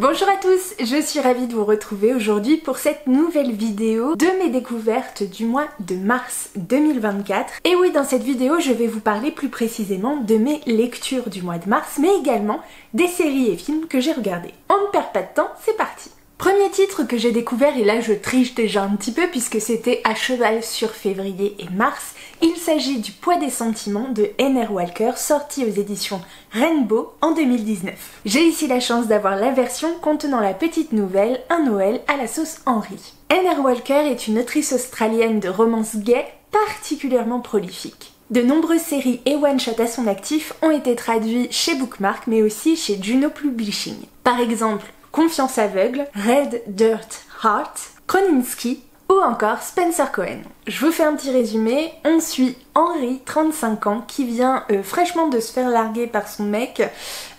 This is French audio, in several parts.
Bonjour à tous, je suis ravie de vous retrouver aujourd'hui pour cette nouvelle vidéo de mes découvertes du mois de mars 2024. Et oui, dans cette vidéo, je vais vous parler plus précisément de mes lectures du mois de mars, mais également des séries et films que j'ai regardés. On ne perd pas de temps, c'est parti! Premier titre que j'ai découvert, et là je triche déjà un petit peu puisque c'était à cheval sur février et mars, il s'agit du Poids des sentiments de N.R. Walker, sorti aux éditions Rainbow en 2019. J'ai ici la chance d'avoir la version contenant la petite nouvelle Un Noël à la sauce Henry. N.R. Walker est une autrice australienne de romance gay particulièrement prolifique. De nombreuses séries et one-shots à son actif ont été traduits chez Bookmark mais aussi chez Juno Publishing. Par exemple, Confiance aveugle, Red Dirt Heart, Kroninsky ou encore Spencer Cohen. Je vous fais un petit résumé. On suit Henry, 35 ans, qui vient fraîchement de se faire larguer par son mec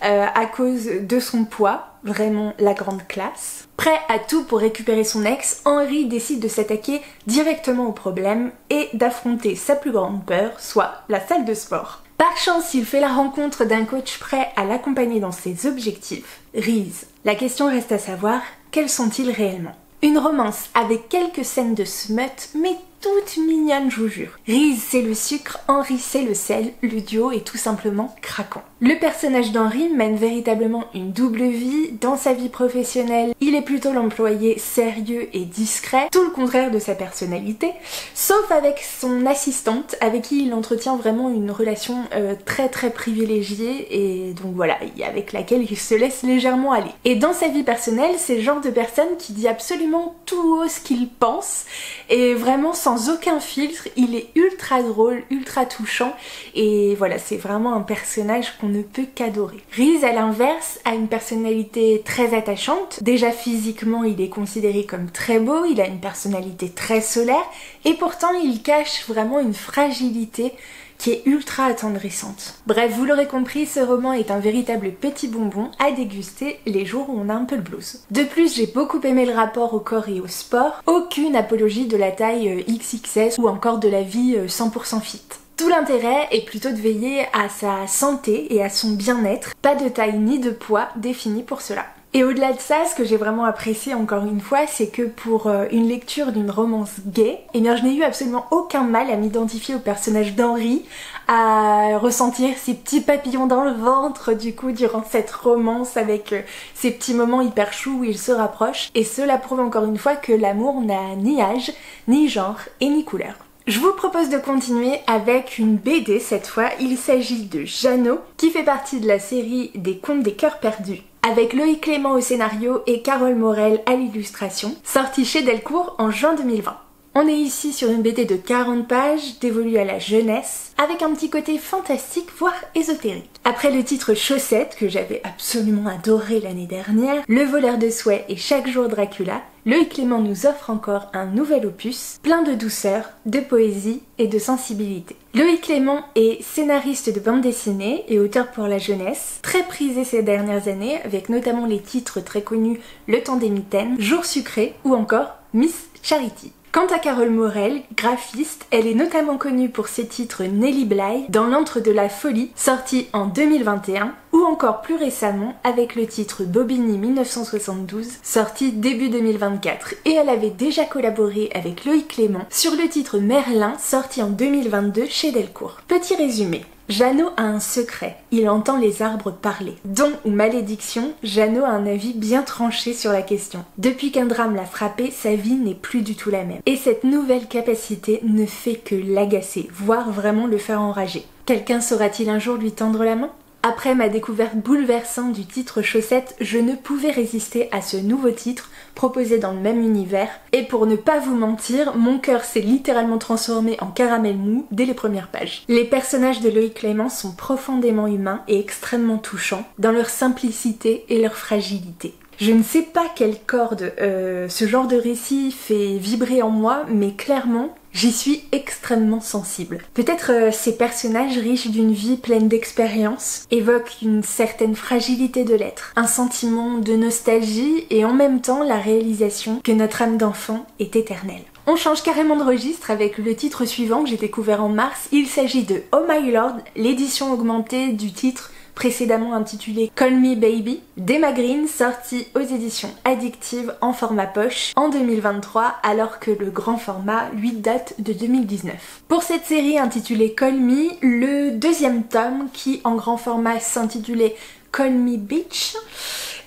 à cause de son poids, vraiment la grande classe. Prêt à tout pour récupérer son ex, Henry décide de s'attaquer directement au problème et d'affronter sa plus grande peur, soit la salle de sport. Par chance, il fait la rencontre d'un coach prêt à l'accompagner dans ses objectifs, Reese. La question reste à savoir, quels sont-ils réellement? Une romance avec quelques scènes de smut, mais toute mignonne, je vous jure. Reese c'est le sucre, Henry c'est le sel, le duo est tout simplement craquant. Le personnage d'Henry mène véritablement une double vie. Dans sa vie professionnelle, il est plutôt l'employé sérieux et discret, tout le contraire de sa personnalité, sauf avec son assistante, avec qui il entretient vraiment une relation très privilégiée et donc voilà, avec laquelle il se laisse légèrement aller. Et dans sa vie personnelle, c'est le genre de personne qui dit absolument tout haut ce qu'il pense et vraiment sans aucun filtre, il est ultra drôle, ultra touchant et voilà, c'est vraiment un personnage qu'on ne peut qu'adorer. Reese, à l'inverse, a une personnalité très attachante. Déjà physiquement, il est considéré comme très beau, il a une personnalité très solaire et pourtant il cache vraiment une fragilité qui est ultra attendrissante. Bref, vous l'aurez compris, ce roman est un véritable petit bonbon à déguster les jours où on a un peu le blues. De plus, j'ai beaucoup aimé le rapport au corps et au sport, aucune apologie de la taille XXS ou encore de la vie 100% fit. Tout l'intérêt est plutôt de veiller à sa santé et à son bien-être, pas de taille ni de poids défini pour cela. Et au-delà de ça, ce que j'ai vraiment apprécié encore une fois, c'est que pour une lecture d'une romance gay, eh bien je n'ai eu absolument aucun mal à m'identifier au personnage d'Henry, à ressentir ces petits papillons dans le ventre du coup durant cette romance avec ces petits moments hyper choux où ils se rapprochent. Et cela prouve encore une fois que l'amour n'a ni âge, ni genre et ni couleur. Je vous propose de continuer avec une BD cette fois. Il s'agit de Jeannot, qui fait partie de la série des Contes des Cœurs Perdus, avec Loïc Clément au scénario et Carole Morel à l'illustration, sorti chez Delcourt en juin 2020. On est ici sur une BD de 40 pages, dévolue à la jeunesse, avec un petit côté fantastique, voire ésotérique. Après le titre Chaussettes, que j'avais absolument adoré l'année dernière, Le voleur de souhaits et Chaque jour Dracula, Loïc Clément nous offre encore un nouvel opus, plein de douceur, de poésie et de sensibilité. Loïc Clément est scénariste de bande dessinée et auteur pour la jeunesse, très prisé ces dernières années, avec notamment les titres très connus Le temps des mitaines, Jour sucré ou encore Miss Charity. Quant à Carole Morel, graphiste, elle est notamment connue pour ses titres Nelly Bly, Dans l'antre de la folie, sorti en 2021, ou encore plus récemment avec le titre Bobigny 1972, sorti début 2024. Et elle avait déjà collaboré avec Loïc Clément sur le titre Merlin, sorti en 2022 chez Delcourt. Petit résumé. Jeannot a un secret, il entend les arbres parler. Don ou malédiction, Jeannot a un avis bien tranché sur la question. Depuis qu'un drame l'a frappé, sa vie n'est plus du tout la même. Et cette nouvelle capacité ne fait que l'agacer, voire vraiment le faire enrager. Quelqu'un saura-t-il un jour lui tendre la main ? Après ma découverte bouleversante du titre Chaussettes, je ne pouvais résister à ce nouveau titre proposé dans le même univers. Et pour ne pas vous mentir, mon cœur s'est littéralement transformé en caramel mou dès les premières pages. Les personnages de Loïc Clément sont profondément humains et extrêmement touchants dans leur simplicité et leur fragilité. Je ne sais pas quelle corde ce genre de récit fait vibrer en moi, mais clairement, j'y suis extrêmement sensible. Peut-être ces personnages riches d'une vie pleine d'expériences évoquent une certaine fragilité de l'être, un sentiment de nostalgie et en même temps la réalisation que notre âme d'enfant est éternelle. On change carrément de registre avec le titre suivant que j'ai découvert en mars. Il s'agit de Oh My Lord, l'édition augmentée du titre précédemment intitulé Call Me Baby, d'Emma Green, sorti aux éditions Addictive en format poche en 2023, alors que le grand format lui date de 2019. Pour cette série intitulée Call Me, le deuxième tome, qui en grand format s'intitulait Call Me Bitch,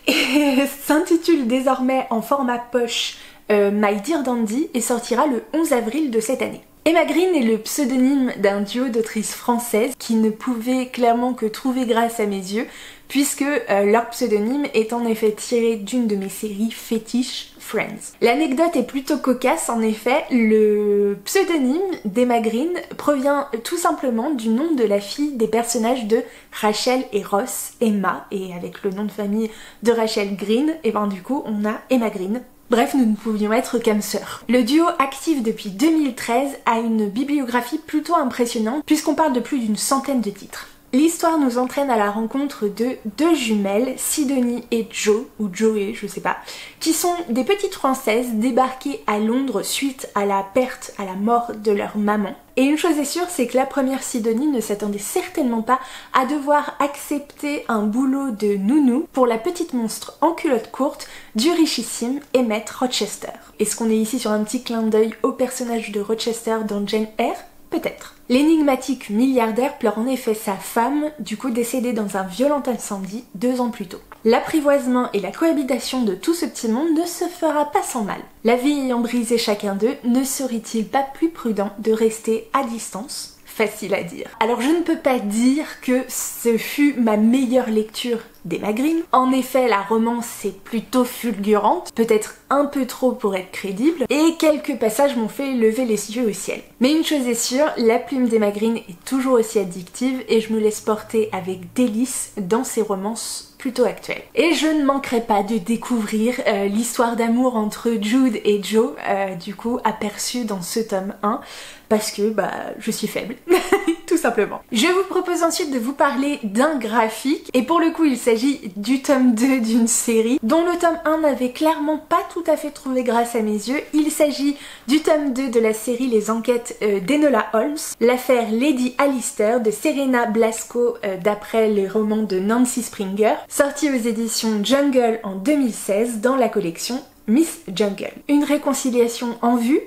et s'intitule désormais en format poche My Dear Dandy et sortira le 11 avril de cette année. Emma Green est le pseudonyme d'un duo d'autrices françaises qui ne pouvait clairement que trouver grâce à mes yeux, puisque leur pseudonyme est en effet tiré d'une de mes séries fétiches, Friends. L'anecdote est plutôt cocasse, en effet, le pseudonyme d'Emma Green provient tout simplement du nom de la fille des personnages de Rachel et Ross, Emma, et avec le nom de famille de Rachel Green, et ben du coup on a Emma Green. Bref, nous ne pouvions être qu'âmes sœurs. Le duo, actif depuis 2013, a une bibliographie plutôt impressionnante puisqu'on parle de plus d'une centaine de titres. L'histoire nous entraîne à la rencontre de deux jumelles, Sidonie et Jo, ou Joey, je sais pas, qui sont des petites Françaises débarquées à Londres suite à la mort de leur maman. Et une chose est sûre, c'est que la première Sidonie ne s'attendait certainement pas à devoir accepter un boulot de nounou pour la petite monstre en culotte courte du richissime Emmett Rochester. Est-ce qu'on est ici sur un petit clin d'œil au personnage de Rochester dans Jane Eyre ? Peut-être. L'énigmatique milliardaire pleure en effet sa femme, du coup décédée dans un violent incendie 2 ans plus tôt. L'apprivoisement et la cohabitation de tout ce petit monde ne se fera pas sans mal. La vie ayant brisé chacun d'eux, ne serait-il pas plus prudent de rester à distance ? Facile à dire. Alors je ne peux pas dire que ce fut ma meilleure lecture d'Emma Green. En effet, la romance est plutôt fulgurante, peut-être un peu trop pour être crédible, et quelques passages m'ont fait lever les yeux au ciel. Mais une chose est sûre, la plume d'Emma Green est toujours aussi addictive et je me laisse porter avec délice dans ses romances plutôt actuelles. Et je ne manquerai pas de découvrir l'histoire d'amour entre Jude et Joe, du coup aperçue dans ce tome 1, parce que je suis faible, tout simplement. Je vous propose ensuite de vous parler d'un graphique, et pour le coup il s'agit du tome 2 d'une série dont le tome 1 n'avait clairement pas tout à fait trouvé grâce à mes yeux. Il s'agit du tome 2 de la série Les Enquêtes d'Enola Holmes, l'affaire Lady Alistair de Serena Blasco d'après les romans de Nancy Springer, sorti aux éditions Jungle en 2016 dans la collection Miss Jungle. Une réconciliation en vue ?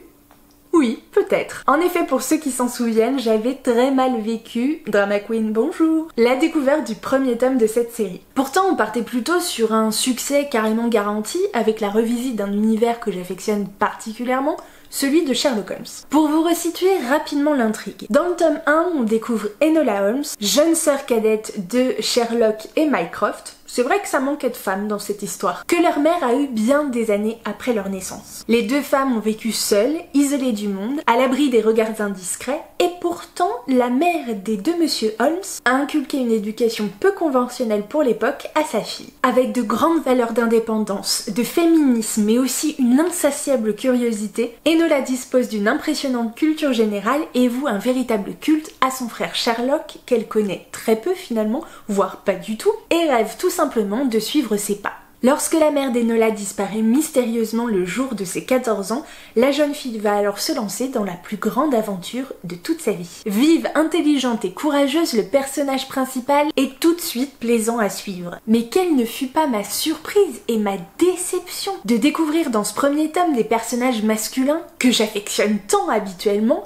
Oui, peut-être. En effet, pour ceux qui s'en souviennent, j'avais très mal vécu, Drama Queen bonjour, la découverte du premier tome de cette série. Pourtant, on partait plutôt sur un succès carrément garanti, avec la revisite d'un univers que j'affectionne particulièrement, celui de Sherlock Holmes. Pour vous resituer rapidement l'intrigue, dans le tome 1, on découvre Enola Holmes, jeune sœur cadette de Sherlock et Mycroft. C'est vrai que ça manquait de femmes dans cette histoire, que leur mère a eu bien des années après leur naissance. Les deux femmes ont vécu seules, isolées du monde, à l'abri des regards indiscrets, et pourtant, la mère des deux Monsieur Holmes a inculqué une éducation peu conventionnelle pour l'époque à sa fille. Avec de grandes valeurs d'indépendance, de féminisme, mais aussi une insatiable curiosité, Enola dispose d'une impressionnante culture générale et voue un véritable culte à son frère Sherlock, qu'elle connaît très peu finalement, voire pas du tout, et rêve tout simplement de suivre ses pas. Lorsque la mère d'Enola disparaît mystérieusement le jour de ses 14 ans, la jeune fille va alors se lancer dans la plus grande aventure de toute sa vie. Vive, intelligente et courageuse, le personnage principal est tout de suite plaisant à suivre. Mais quelle ne fut pas ma surprise et ma déception de découvrir dans ce premier tome des personnages masculins que j'affectionne tant habituellement,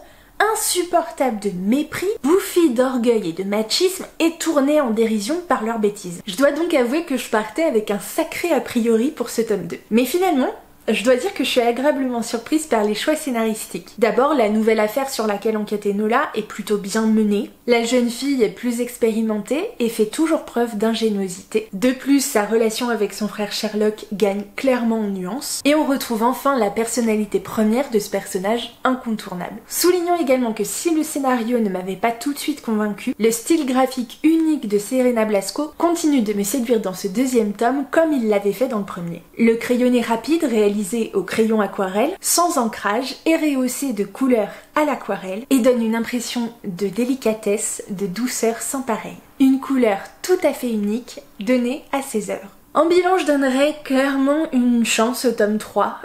insupportables de mépris, bouffis d'orgueil et de machisme et tournés en dérision par leurs bêtises. Je dois donc avouer que je partais avec un sacré a priori pour ce tome 2. Mais finalement, je dois dire que je suis agréablement surprise par les choix scénaristiques. D'abord, la nouvelle affaire sur laquelle enquête Enola est plutôt bien menée. La jeune fille est plus expérimentée et fait toujours preuve d'ingéniosité. De plus, sa relation avec son frère Sherlock gagne clairement en nuances. Et on retrouve enfin la personnalité première de ce personnage incontournable. Soulignons également que si le scénario ne m'avait pas tout de suite convaincue, le style graphique unique de Serena Blasco continue de me séduire dans ce deuxième tome comme il l'avait fait dans le premier. Le crayonné rapide réalisé au crayon aquarelle, sans ancrage et rehaussé de couleurs à l'aquarelle et donne une impression de délicatesse, de douceur sans pareil. Une couleur tout à fait unique donnée à ses œuvres. En bilan, je donnerais clairement une chance au tome 3,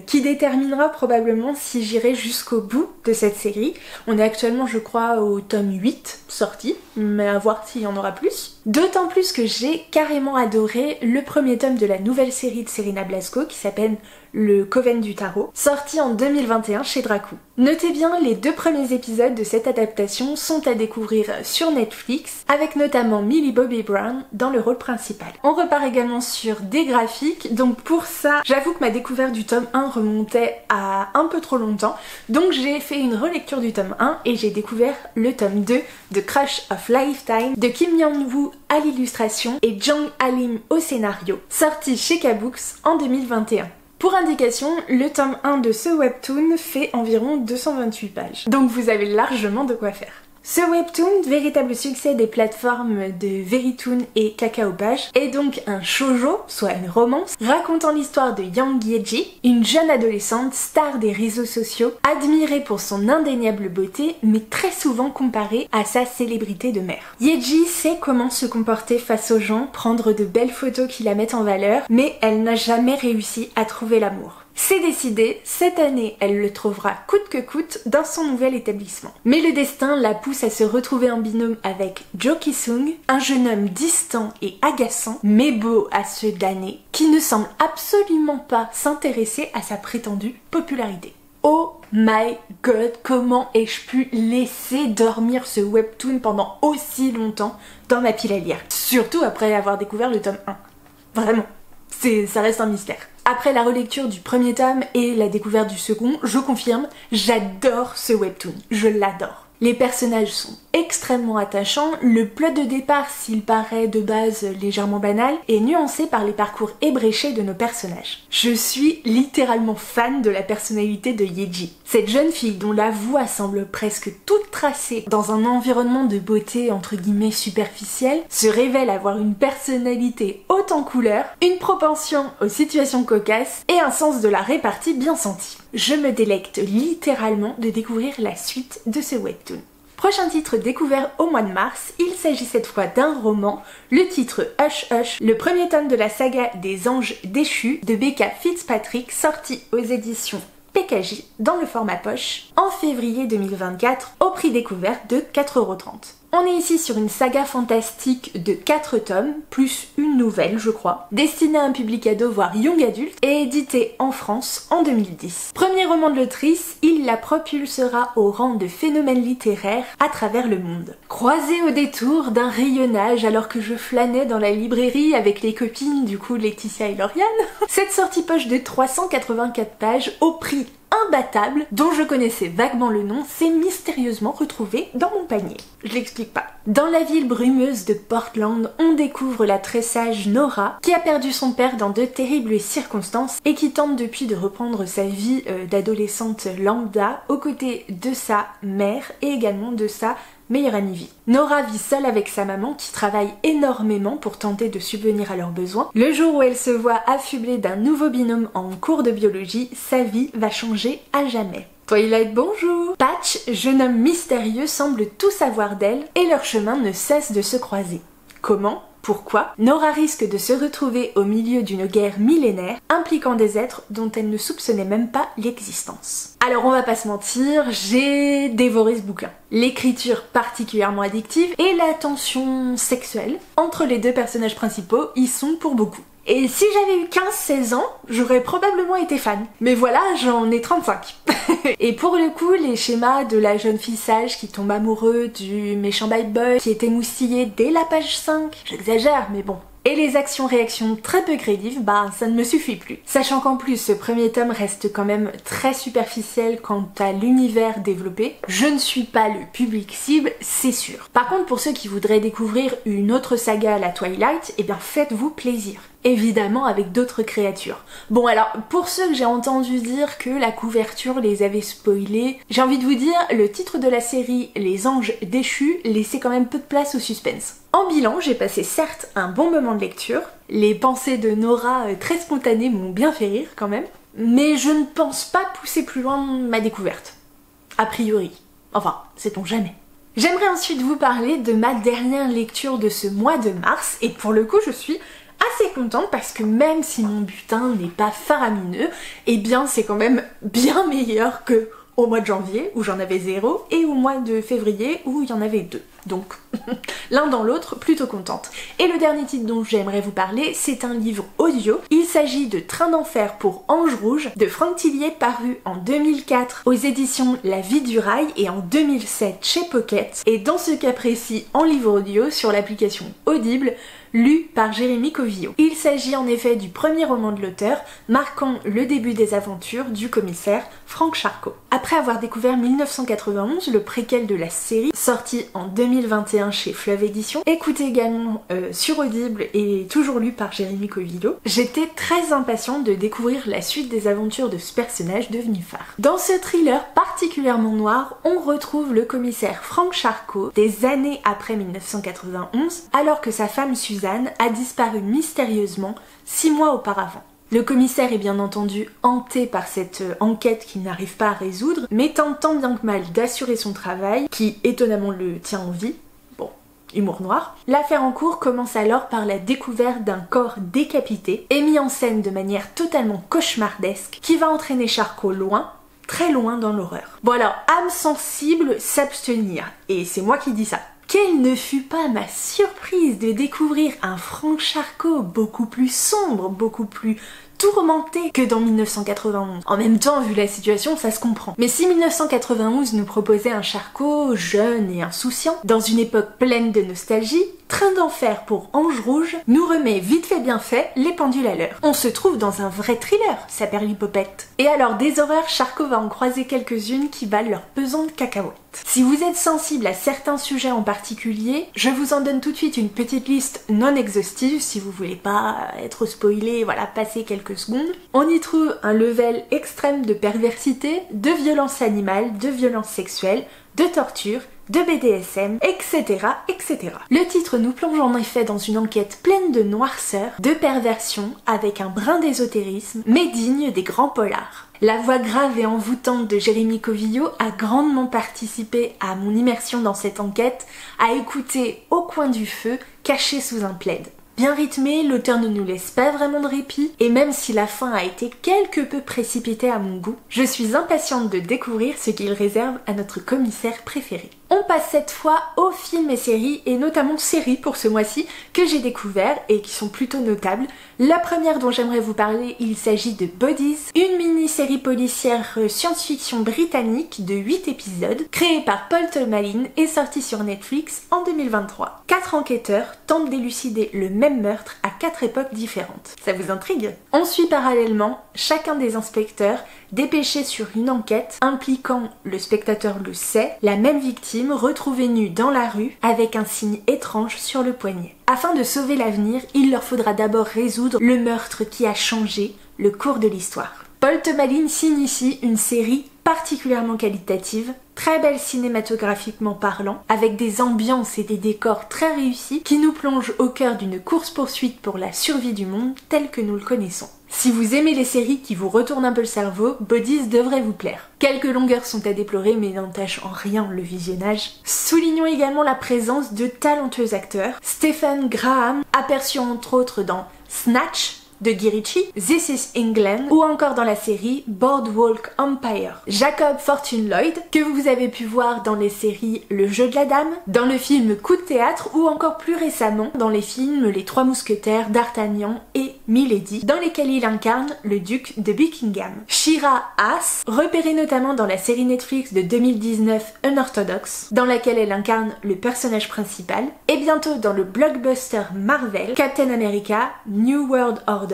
qui déterminera probablement si j'irai jusqu'au bout de cette série. On est actuellement, je crois, au tome 8 sorti, mais à voir s'il y en aura plus. D'autant plus que j'ai carrément adoré le premier tome de la nouvelle série de Serena Blasco qui s'appelle Le Coven du Tarot, sorti en 2021 chez Dracou. Notez bien, les 2 premiers épisodes de cette adaptation sont à découvrir sur Netflix, avec notamment Millie Bobby Brown dans le rôle principal. On repart également sur des graphiques, donc pour ça, j'avoue que ma découverte du tome 1 remontait à un peu trop longtemps, donc j'ai fait une relecture du tome 1 et j'ai découvert le tome 2 de Crush of Lifetime de Kim Young-woo à l'illustration et Jang Ha-lim au scénario, sorti chez K-Books en 2021. Pour indication, le tome 1 de ce webtoon fait environ 228 pages, donc vous avez largement de quoi faire. Ce webtoon, véritable succès des plateformes de Verytoon et Kakaopage, est donc un shoujo, soit une romance, racontant l'histoire de Yang Yeji, une jeune adolescente star des réseaux sociaux, admirée pour son indéniable beauté, mais très souvent comparée à sa célébrité de mère. Yeji sait comment se comporter face aux gens, prendre de belles photos qui la mettent en valeur, mais elle n'a jamais réussi à trouver l'amour. C'est décidé, cette année elle le trouvera coûte que coûte dans son nouvel établissement. Mais le destin la pousse à se retrouver en binôme avec Jo Ki-sung, un jeune homme distant et agaçant, mais beau à se damner, qui ne semble absolument pas s'intéresser à sa prétendue popularité. Oh my god, comment ai-je pu laisser dormir ce webtoon pendant aussi longtemps dans ma pile à lire? Surtout après avoir découvert le tome 1. Vraiment, ça reste un mystère. Après la relecture du premier tome et la découverte du second, je confirme, j'adore ce webtoon, je l'adore. Les personnages sont extrêmement attachants, le plot de départ, s'il paraît de base légèrement banal, est nuancé par les parcours ébréchés de nos personnages. Je suis littéralement fan de la personnalité de Yeji. Cette jeune fille dont la voix semble presque toute tracée dans un environnement de beauté entre guillemets superficielle, se révèle avoir une personnalité haute en couleurs, une propension aux situations cocasses et un sens de la répartie bien senti. Je me délecte littéralement de découvrir la suite de ce webtoon. Prochain titre découvert au mois de mars, il s'agit cette fois d'un roman, le titre Hush Hush, le premier tome de la saga des Anges Déchus de Becca Fitzpatrick, sorti aux éditions PKJ dans le format poche en février 2024 au prix découvert de 4,30 €. On est ici sur une saga fantastique de 4 tomes, plus une nouvelle je crois, destinée à un public ado voire young adulte et édité en France en 2010. Premier roman de l'autrice, il la propulsera au rang de phénomène littéraire à travers le monde. Croisée au détour d'un rayonnage alors que je flânais dans la librairie avec les copines du coup Laetitia et Lauriane, cette sortie poche de 384 pages au prix imbattable, dont je connaissais vaguement le nom, s'est mystérieusement retrouvé dans mon panier. Je l'explique pas. Dans la ville brumeuse de Portland, on découvre la très sage Nora, qui a perdu son père dans de terribles circonstances et qui tente depuis de reprendre sa vie d'adolescente lambda aux côtés de sa mère et également de sa meilleure amie vie. Nora vit seule avec sa maman qui travaille énormément pour tenter de subvenir à leurs besoins. Le jour où elle se voit affublée d'un nouveau binôme en cours de biologie, sa vie va changer à jamais. Twilight, bonjour! Patch, jeune homme mystérieux, semble tout savoir d'elle et leurs chemins ne cessent de se croiser. Comment? Pourquoi? Nora risque de se retrouver au milieu d'une guerre millénaire impliquant des êtres dont elle ne soupçonnait même pas l'existence. Alors on va pas se mentir, j'ai dévoré ce bouquin. L'écriture particulièrement addictive et la tension sexuelle entre les deux personnages principaux y sont pour beaucoup. Et si j'avais eu 15-16 ans, j'aurais probablement été fan. Mais voilà, j'en ai 35. Et pour le coup, les schémas de la jeune fille sage qui tombe amoureux du méchant bad boy qui est émoustillé dès la page 5, j'exagère mais bon. Et les actions-réactions très peu crédives, bah ça ne me suffit plus. Sachant qu'en plus ce premier tome reste quand même très superficiel quant à l'univers développé, je ne suis pas le public cible, c'est sûr. Par contre pour ceux qui voudraient découvrir une autre saga à la Twilight, eh bien faites-vous plaisir. Évidemment avec d'autres créatures. Bon alors, pour ceux que j'ai entendu dire que la couverture les avait spoilés, j'ai envie de vous dire, le titre de la série Les Anges Déchus laissait quand même peu de place au suspense. En bilan, j'ai passé certes un bon moment de lecture, les pensées de Nora très spontanées m'ont bien fait rire quand même, mais je ne pense pas pousser plus loin ma découverte. A priori. Enfin, sait-on jamais. J'aimerais ensuite vous parler de ma dernière lecture de ce mois de mars, et pour le coup je suis assez contente parce que même si mon butin n'est pas faramineux, eh bien c'est quand même bien meilleur que au mois de janvier où j'en avais 0 et au mois de février où il y en avait 2. Donc l'un dans l'autre, plutôt contente. Et le dernier titre dont j'aimerais vous parler, c'est un livre audio. Il s'agit de Train d'enfer pour Ange Rouge de Franck Tillier, paru en 2004 aux éditions La Vie du Rail et en 2007 chez Pocket. Et dans ce cas précis en livre audio sur l'application Audible, lu par Jérémy Covillo. Il s'agit en effet du premier roman de l'auteur, marquant le début des aventures du commissaire Franck Charcot. Après avoir découvert 1991, le préquel de la série, sorti en 2021 chez Fleuve Édition, écouté également sur Audible et toujours lu par Jérémy Covillo, j'étais très impatiente de découvrir la suite des aventures de ce personnage devenu phare. Dans ce thriller particulièrement noir, on retrouve le commissaire Franck Charcot des années après 1991, alors que sa femme Suzanne a disparu mystérieusement 6 mois auparavant. Le commissaire est bien entendu hanté par cette enquête qu'il n'arrive pas à résoudre, mais tente tant bien que mal d'assurer son travail, qui étonnamment le tient en vie. Bon, humour noir. L'affaire en cours commence alors par la découverte d'un corps décapité et mis en scène de manière totalement cauchemardesque, qui va entraîner Charcot loin, très loin dans l'horreur. Bon alors, âme sensible, s'abstenir. Et c'est moi qui dis ça. Quelle ne fut pas ma surprise de découvrir un Franck Charcot beaucoup plus sombre, beaucoup plus tourmenté que dans 1991. En même temps, vu la situation, ça se comprend. Mais si 1991 nous proposait un Charcot jeune et insouciant, dans une époque pleine de nostalgie, Train d'enfer pour Ange Rouge nous remet vite fait bien fait les pendules à l'heure. On se trouve dans un vrai thriller, saperlipopette. Et alors des horreurs, Charcot va en croiser quelques-unes qui valent leur pesant de cacahuètes. Si vous êtes sensible à certains sujets en particulier, je vous en donne tout de suite une petite liste non exhaustive si vous voulez pas être spoilé, voilà, passer quelques secondes. On y trouve un level extrême de perversité, de violence animale, de violence sexuelle, de torture, de BDSM, etc., etc. Le titre nous plonge en effet dans une enquête pleine de noirceur, de perversion, avec un brin d'ésotérisme, mais digne des grands polars. La voix grave et envoûtante de Jérémy Covillo a grandement participé à mon immersion dans cette enquête, à écouter au coin du feu, caché sous un plaid. Bien rythmé, l'auteur ne nous laisse pas vraiment de répit, et même si la fin a été quelque peu précipitée à mon goût, je suis impatiente de découvrir ce qu'il réserve à notre commissaire préféré. On passe cette fois aux films et séries, et notamment séries pour ce mois-ci, que j'ai découvert et qui sont plutôt notables. La première dont j'aimerais vous parler, il s'agit de Bodies, une mini-série policière science-fiction britannique de 8 épisodes, créée par Paul Tomalin et sortie sur Netflix en 2023. 4 enquêteurs tentent d'élucider le même meurtre à 4 époques différentes. Ça vous intrigue? On suit parallèlement chacun des inspecteurs dépêchés sur une enquête impliquant, le spectateur le sait, la même victime retrouvée nue dans la rue avec un signe étrange sur le poignet. Afin de sauver l'avenir, il leur faudra d'abord résoudre le meurtre qui a changé le cours de l'histoire. Paul Tomalin signe ici une série particulièrement qualitative, très belle cinématographiquement parlant, avec des ambiances et des décors très réussis qui nous plongent au cœur d'une course-poursuite pour la survie du monde tel que nous le connaissons. Si vous aimez les séries qui vous retournent un peu le cerveau, Bodies devrait vous plaire. Quelques longueurs sont à déplorer mais n'entachent en rien le visionnage. Soulignons également la présence de talentueux acteurs. Stephen Graham, aperçu entre autres dans Snatch de Guy Ritchie, This is England ou encore dans la série Boardwalk Empire. Jacob Fortune Lloyd, que vous avez pu voir dans les séries Le Jeu de la Dame, dans le film Coup de théâtre ou encore plus récemment dans les films Les Trois Mousquetaires, D'Artagnan et Milady, dans lesquels il incarne le duc de Buckingham. Shira Haas, repérée notamment dans la série Netflix de 2019 Unorthodox, dans laquelle elle incarne le personnage principal, et bientôt dans le blockbuster Marvel, Captain America, New World Order,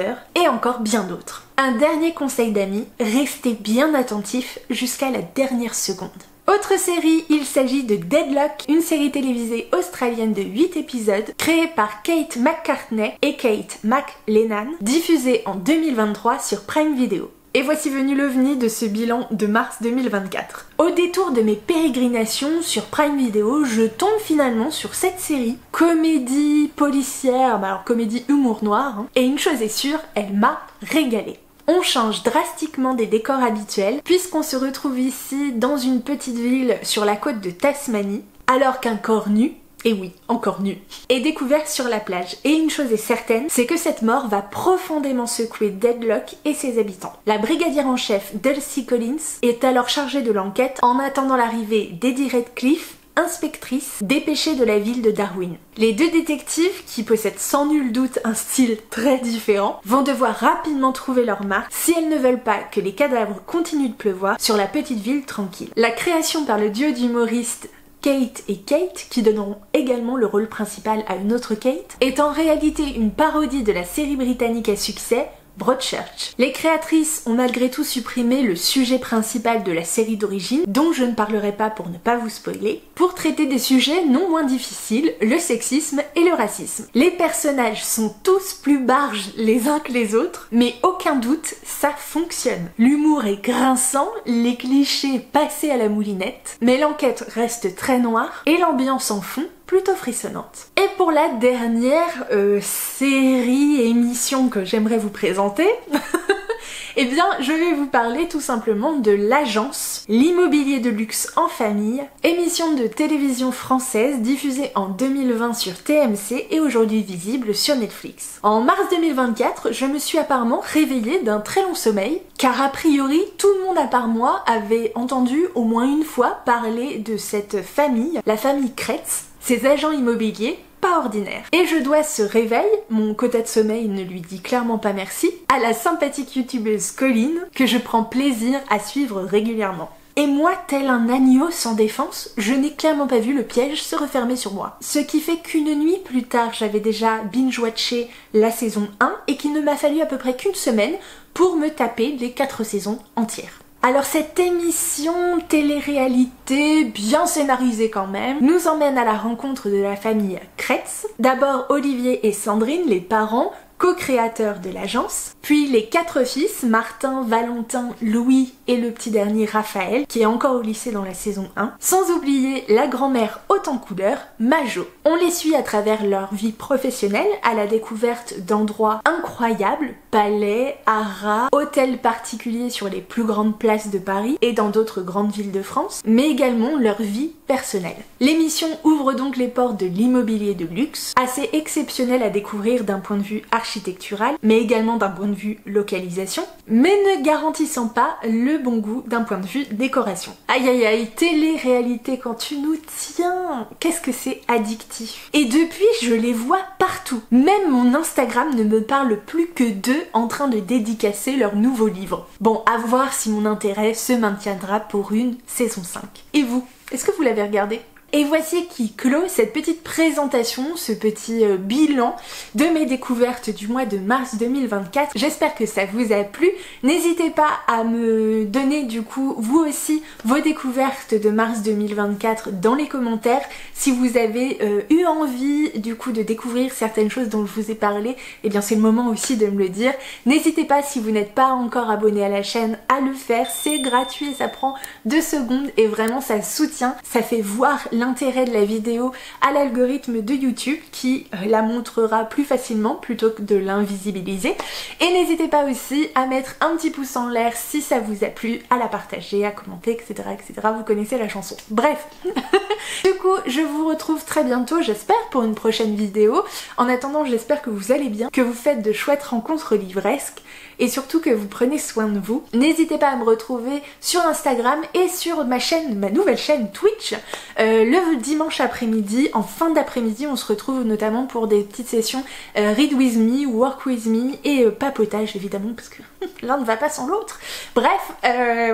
et encore bien d'autres. Un dernier conseil d'amis, restez bien attentifs jusqu'à la dernière seconde. Autre série, il s'agit de Deadlock, une série télévisée australienne de 8 épisodes, créée par Kate McCartney et Kate McLennan, diffusée en 2023 sur Prime Video. Et voici venu l'ovni de ce bilan de mars 2024. Au détour de mes pérégrinations sur Prime Video, je tombe finalement sur cette série, comédie policière, alors comédie humour noir, hein. Et une chose est sûre, elle m'a régalée. On change drastiquement des décors habituels, puisqu'on se retrouve ici dans une petite ville sur la côte de Tasmanie, alors qu'un corps nu, et oui, encore nu, est découvert sur la plage. Et une chose est certaine, c'est que cette mort va profondément secouer Deadlock et ses habitants. La brigadière en chef Dulcie Collins est alors chargée de l'enquête en attendant l'arrivée d'Eddie Redcliffe, inspectrice dépêchée de la ville de Darwin. Les deux détectives, qui possèdent sans nul doute un style très différent, vont devoir rapidement trouver leur marque si elles ne veulent pas que les cadavres continuent de pleuvoir sur la petite ville tranquille. La création par le duo d'humoristes Kate et Kate, qui donneront également le rôle principal à une autre Kate, est en réalité une parodie de la série britannique à succès Broadchurch. Les créatrices ont malgré tout supprimé le sujet principal de la série d'origine, dont je ne parlerai pas pour ne pas vous spoiler, pour traiter des sujets non moins difficiles, le sexisme et le racisme. Les personnages sont tous plus barges les uns que les autres, mais aucun doute, ça fonctionne. L'humour est grinçant, les clichés passés à la moulinette, mais l'enquête reste très noire et l'ambiance en fond plutôt frissonnante. Et pour la dernière série et émission que j'aimerais vous présenter, eh bien je vais vous parler tout simplement de L'Agence, l'immobilier de luxe en famille, émission de télévision française diffusée en 2020 sur TMC et aujourd'hui visible sur Netflix. En mars 2024, je me suis apparemment réveillée d'un très long sommeil, car a priori tout le monde à part moi avait entendu au moins une fois parler de cette famille, la famille Kretz, ces agents immobiliers pas ordinaires. Et je dois ce réveil, mon quota de sommeil ne lui dit clairement pas merci, à la sympathique youtubeuse Colline, que je prends plaisir à suivre régulièrement. Et moi, tel un agneau sans défense, je n'ai clairement pas vu le piège se refermer sur moi. Ce qui fait qu'une nuit plus tard, j'avais déjà binge-watché la saison 1 et qu'il ne m'a fallu à peu près qu'une semaine pour me taper les 4 saisons entières. Alors cette émission télé-réalité, bien scénarisée quand même, nous emmène à la rencontre de la famille Kretz. D'abord Olivier et Sandrine, les parents, co-créateurs de l'agence, puis les 4 fils, Martin, Valentin, Louis et le petit dernier Raphaël, qui est encore au lycée dans la saison 1, sans oublier la grand-mère haute en couleur, Majo. On les suit à travers leur vie professionnelle, à la découverte d'endroits incroyables, palais, haras, hôtels particuliers sur les plus grandes places de Paris et dans d'autres grandes villes de France, mais également leur vie personnelle. L'émission ouvre donc les portes de l'immobilier de luxe, assez exceptionnel à découvrir d'un point de vue architectural, mais également d'un point de vue localisation, mais ne garantissant pas le bon goût d'un point de vue décoration. Aïe aïe aïe, télé-réalité quand tu nous tiens, qu'est-ce que c'est addictif. Et depuis, je les vois partout. Même mon Instagram ne me parle plus que d'eux en train de dédicacer leur nouveau livre. Bon, à voir si mon intérêt se maintiendra pour une saison 5. Et vous, est-ce que vous l'avez regardé ? Et voici qui clôt cette petite présentation, ce petit bilan de mes découvertes du mois de mars 2024. J'espère que ça vous a plu. N'hésitez pas à me donner du coup vous aussi vos découvertes de mars 2024 dans les commentaires. Si vous avez eu envie du coup de découvrir certaines choses dont je vous ai parlé, eh bien c'est le moment aussi de me le dire. N'hésitez pas, si vous n'êtes pas encore abonné à la chaîne, à le faire. C'est gratuit et ça prend 2 secondes et vraiment ça soutient, ça fait voir l'intérêt de la vidéo à l'algorithme de YouTube qui la montrera plus facilement plutôt que de l'invisibiliser. Et n'hésitez pas aussi à mettre un petit pouce en l'air si ça vous a plu, à la partager, à commenter, etc. etc. Vous connaissez la chanson. Bref, du coup je vous retrouve très bientôt, j'espère, pour une prochaine vidéo. En attendant, j'espère que vous allez bien, que vous faites de chouettes rencontres livresques et surtout que vous prenez soin de vous. N'hésitez pas à me retrouver sur Instagram et sur ma chaîne, ma nouvelle chaîne Twitch, le dimanche après-midi. En fin d'après-midi, on se retrouve notamment pour des petites sessions Read With Me, Work With Me et papotage évidemment parce que l'un ne va pas sans l'autre. Bref,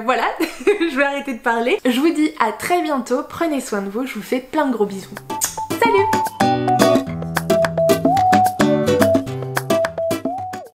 voilà, je vais arrêter de parler. Je vous dis à très bientôt, prenez soin de vous, je vous fais plein de gros bisous.